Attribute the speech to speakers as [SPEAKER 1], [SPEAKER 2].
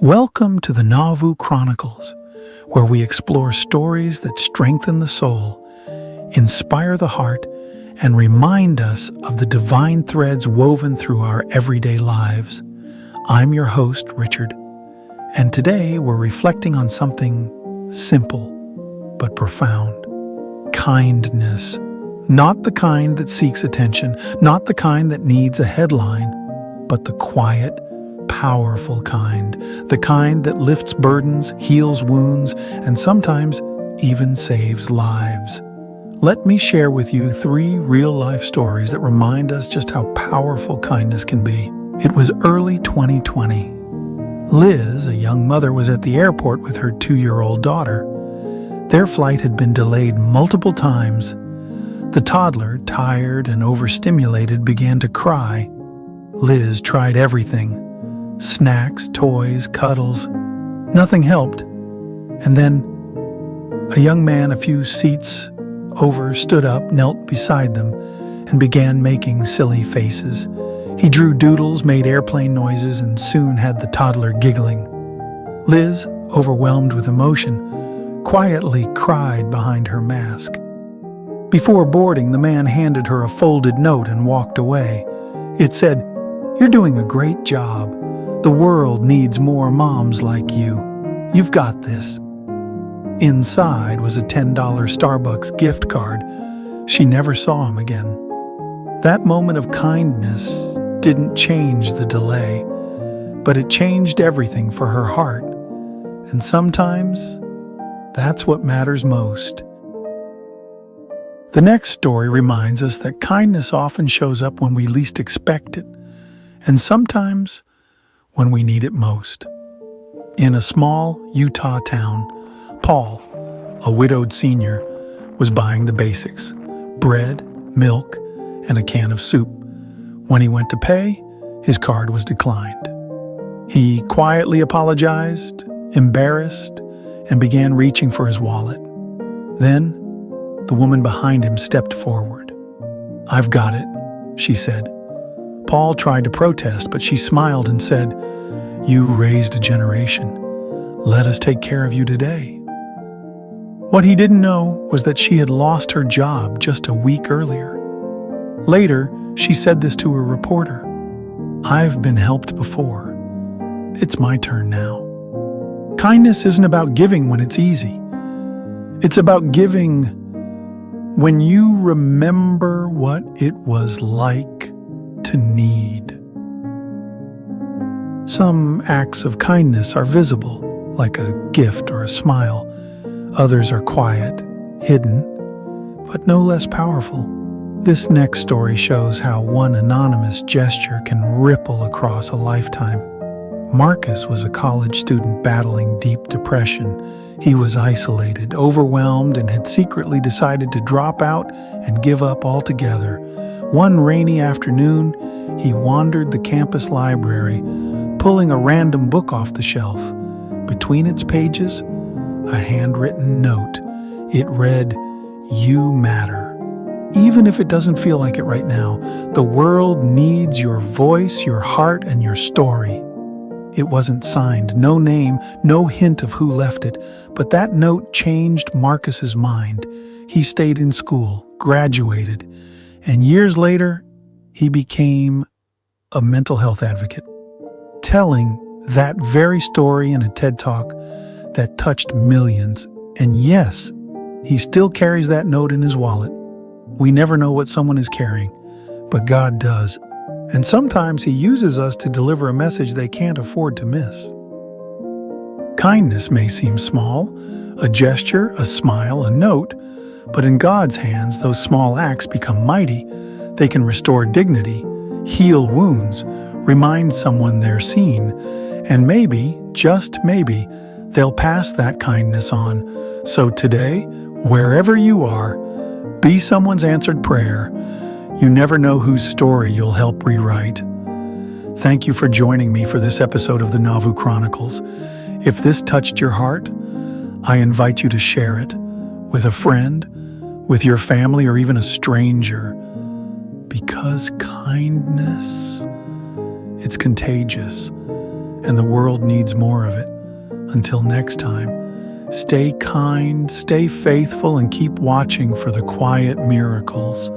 [SPEAKER 1] Welcome to the Nauvoo Chronicles, where we explore stories that strengthen the soul, inspire the heart, and remind us of the divine threads woven through our everyday lives. I'm your host, Richard, and today we're reflecting on something simple but profound. Kindness. Not the kind that seeks attention, not the kind that needs a headline, but the quiet, powerful kind, the kind that lifts burdens, heals wounds, and sometimes even saves lives. Let me share with you 3 real-life stories that remind us just how powerful kindness can be. It was early 2020. Liz, a young mother, was at the airport with her 2-year-old daughter. Their flight had been delayed multiple times. The toddler, tired and overstimulated, began to cry. Liz tried everything. Snacks, toys, cuddles. Nothing helped. And then a young man a few seats over stood up, knelt beside them, and began making silly faces. He drew doodles, made airplane noises, and soon had the toddler giggling. Liz, overwhelmed with emotion, quietly cried behind her mask. Before boarding, the man handed her a folded note and walked away. It said, "You're doing a great job. The world needs more moms like you. You've got this." Inside was a $10 Starbucks gift card. She never saw him again. That moment of kindness didn't change the delay, but it changed everything for her heart. And sometimes, that's what matters most. The next story reminds us that kindness often shows up when we least expect it, and sometimes when we need it most. In a small Utah town, Paul, a widowed senior, was buying the basics: bread, milk, and a can of soup. When he went to pay, his card was declined. He quietly apologized, embarrassed, and began reaching for his wallet. Then, the woman behind him stepped forward. "I've got it," she said. Paul tried to protest, but she smiled and said, "You raised a generation. Let us take care of you today." What he didn't know was that she had lost her job just a week earlier. Later, she said this to a reporter. "I've been helped before. It's my turn now." Kindness isn't about giving when it's easy. It's about giving when you remember what it was like to need. Some acts of kindness are visible, like a gift or a smile. Others are quiet, hidden, but no less powerful. This next story shows how one anonymous gesture can ripple across a lifetime. Marcus was a college student battling deep depression. He was isolated, overwhelmed, and had secretly decided to drop out and give up altogether. One rainy afternoon, he wandered the campus library, pulling a random book off the shelf. Between its pages, a handwritten note. It read, "You matter. Even if it doesn't feel like it right now, the world needs your voice, your heart, and your story." It wasn't signed, no name, no hint of who left it, but that note changed Marcus's mind. He stayed in school, graduated, and years later, he became a mental health advocate, telling that very story in a TED Talk that touched millions. And yes, he still carries that note in his wallet. We never know what someone is carrying, but God does. And sometimes He uses us to deliver a message they can't afford to miss. Kindness may seem small, a gesture, a smile, a note, but in God's hands, those small acts become mighty. They can restore dignity, heal wounds, remind someone they're seen, and maybe, just maybe, they'll pass that kindness on. So today, wherever you are, be someone's answered prayer. You never know whose story you'll help rewrite. Thank you for joining me for this episode of the Nauvoo Chronicles. If this touched your heart, I invite you to share it with a friend, with your family, or even a stranger. Because kindness, it's contagious. and the world needs more of it. Until next time, stay kind, stay faithful, and keep watching for the quiet miracles.